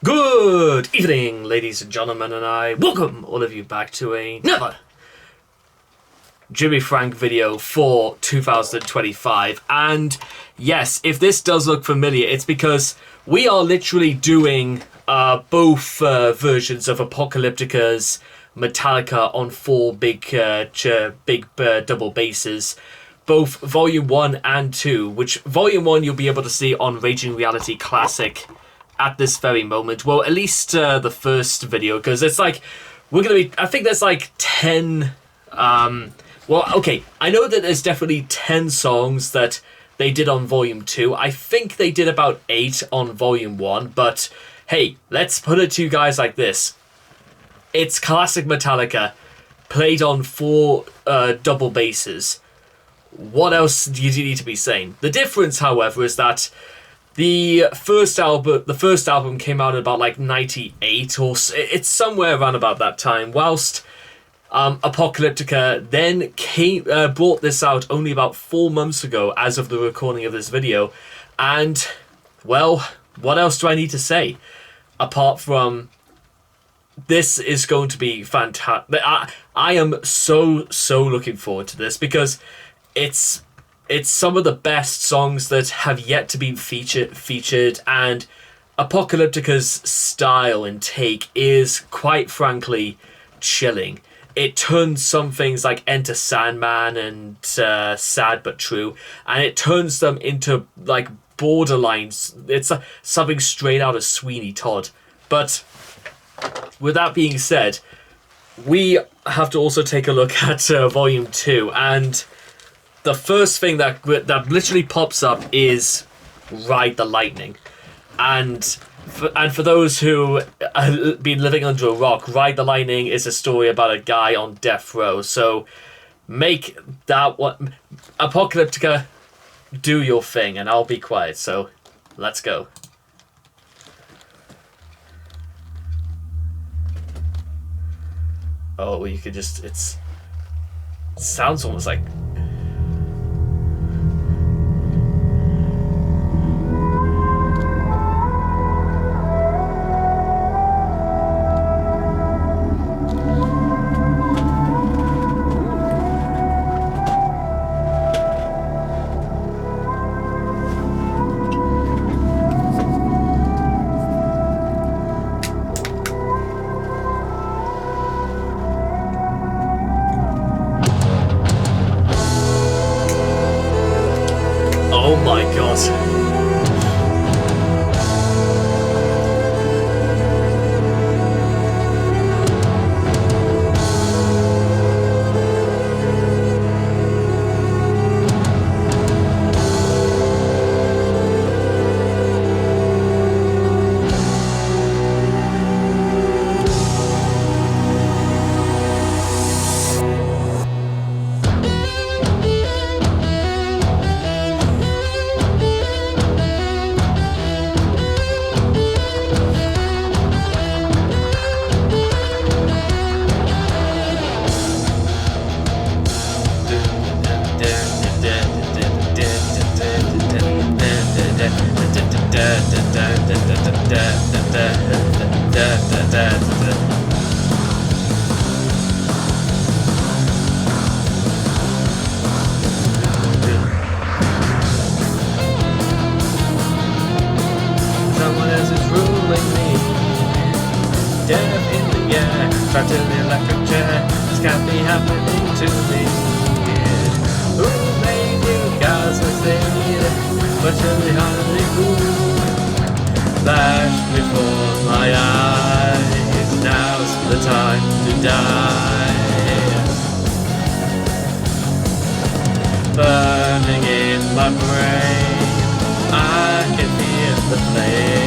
Good evening, ladies and gentlemen, and I welcome all of you back to another Jimmy Frank video for 2025. And yes, if this does look familiar, it's because we are literally doing both versions of Apocalyptica's Metallica on four big double basses. Both Volume 1 and 2, which Volume 1 you'll be able to see on Raging Reality Classic at this very moment. Well, at least the first video, because it's like, I think there's like 10, well, okay, I know that there's definitely 10 songs that they did on Volume 2. I think they did about 8 on Volume 1, but hey, let's put it to you guys like this. It's classic Metallica, played on four double basses. What else do you need to be saying? The difference, however, is that the first album came out in about like 98, or it's somewhere around about that time, whilst Apocalyptica then brought this out only about 4 months ago as of the recording of this video. And, well, what else do I need to say? Apart from, this is going to be fantastic. I am so looking forward to this, because it's some of the best songs that have yet to be featured, and Apocalyptica's style and take is, quite frankly, chilling. It turns some things like Enter Sandman and Sad But True, and it turns them into like borderlines. It's something straight out of Sweeney Todd. But with that being said, we have to also take a look at Volume 2, and the first thing that literally pops up is Ride the Lightning. And for those who have been living under a rock, Ride the Lightning is a story about a guy on death row. So make that one. Apocalyptica, do your thing, and I'll be quiet. So let's go. Oh, you could just, it sounds almost like, oh my god. Someone else is ruling me. Death in the air, trapped in the electric chair. This can't be happening to me. Who made you guys succeed? But surely hardly who. Flash before my eyes. Now's the time to die. Burning in my brain, I can feel the flame.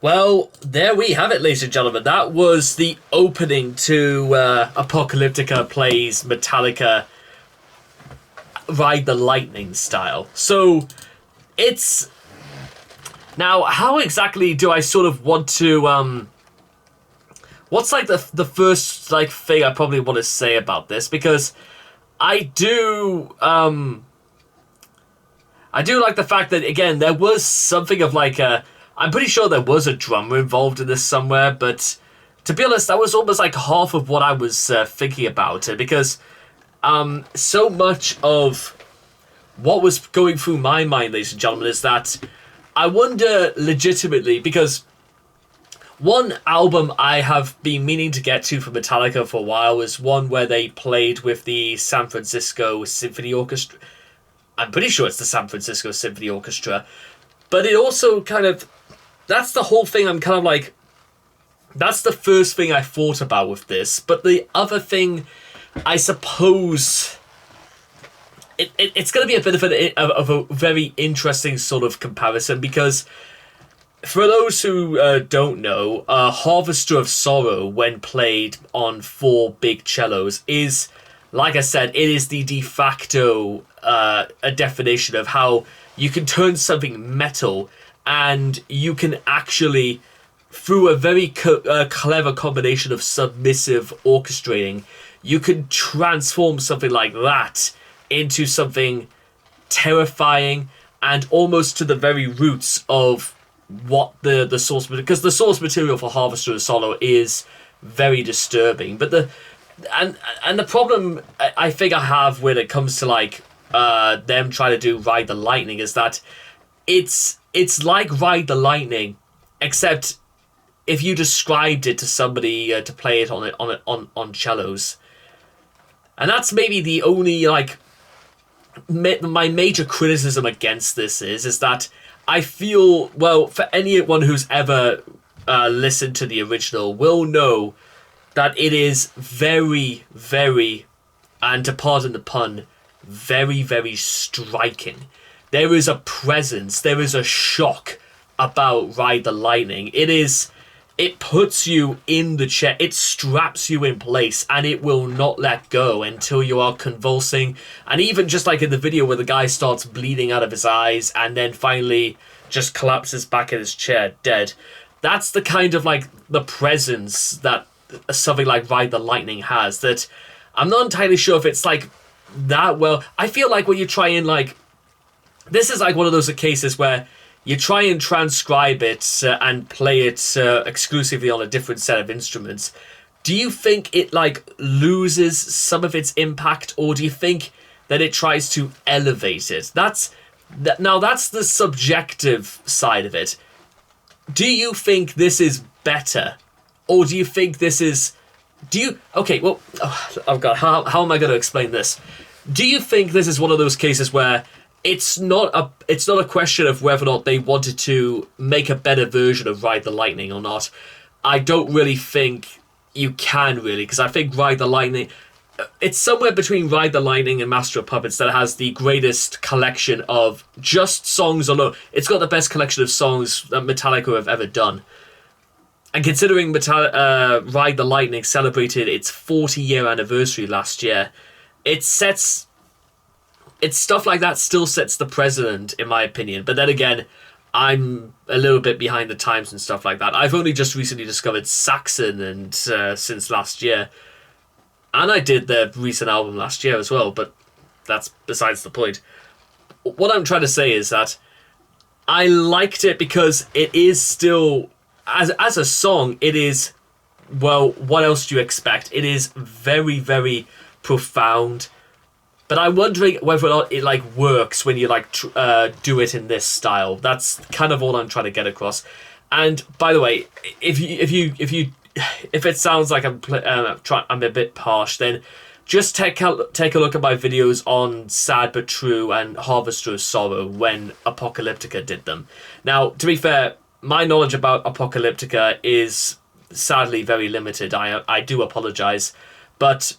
Well, there we have it, ladies and gentlemen. That was the opening to Apocalyptica plays Metallica Ride the Lightning style. So, it's... Now, how exactly do I sort of want to... What's, like, the first, like, thing I probably want to say about this? Because I do like the fact that, again, there was something of, like, a... I'm pretty sure there was a drummer involved in this somewhere, but to be honest, that was almost like half of what I was thinking about it, because so much of what was going through my mind, ladies and gentlemen, is that I wonder legitimately, because one album I have been meaning to get to for Metallica for a while was one where they played with the San Francisco Symphony Orchestra. I'm pretty sure it's the San Francisco Symphony Orchestra, but it also kind of... That's the whole thing. I'm kind of like... That's the first thing I thought about with this. But the other thing, I suppose... It's going to be a bit of a very interesting sort of comparison, because for those who don't know, Harvester of Sorrow, when played on 4 big cellos, is, like I said, it is the de facto a definition of how you can turn something metal, and you can actually, through a very clever combination of submissive orchestrating, you can transform something like that into something terrifying and almost to the very roots of what the source material... Because the source material for Harvester of Sorrow is very disturbing. But the problem I think I have when it comes to, like, them trying to do Ride the Lightning is that it's like Ride the Lightning, except if you described it to somebody to play it on cellos. And that's maybe the only, like, my major criticism against this is that I feel, well, for anyone who's ever listened to the original will know that it is very, very, and to pardon the pun, very, very striking. There is a presence, there is a shock about Ride the Lightning. It puts you in the chair, it straps you in place, and it will not let go until you are convulsing. And even just like in the video where the guy starts bleeding out of his eyes and then finally just collapses back in his chair dead. That's the kind of, like, the presence that something like Ride the Lightning has, that I'm not entirely sure if it's, like, that well. I feel like when you try and, like... This is like one of those cases where you try and transcribe it and play it exclusively on a different set of instruments. Do you think it, like, loses some of its impact, or do you think that it tries to elevate it? Now that's the subjective side of it. Do you think this is better, or do you think this is... Okay, well, oh God, how am I going to explain this? Do you think this is one of those cases where it's not a question of whether or not they wanted to make a better version of Ride the Lightning or not? I don't really think you can, really, because I think Ride the Lightning... It's somewhere between Ride the Lightning and Master of Puppets that has the greatest collection of just songs alone. It's got the best collection of songs that Metallica have ever done. And considering Ride the Lightning celebrated its 40-year anniversary last year, it's stuff like that still sets the precedent, in my opinion. But then again, I'm a little bit behind the times and stuff like that. I've only just recently discovered Saxon and since last year. And I did their recent album last year as well, but that's besides the point. What I'm trying to say is that I liked it because it is still, as a song, it is, well, what else do you expect? It is very, very profound. But I'm wondering whether or not it, like, works when you, like, do it in this style. That's kind of all I'm trying to get across. And by the way, if it sounds like I'm a bit harsh, then just take a look at my videos on Sad But True and Harvester of Sorrow when Apocalyptica did them. Now, to be fair, my knowledge about Apocalyptica is sadly very limited. I do apologize, but,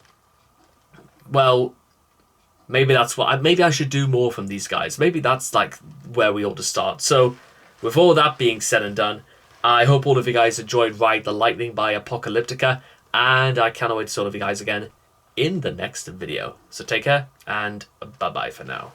well, maybe I should do more from these guys. Maybe that's, like, where we ought to start. So, with all that being said and done, I hope all of you guys enjoyed Ride the Lightning by Apocalyptica, and I cannot wait to see all of you guys again in the next video. So take care, and bye-bye for now.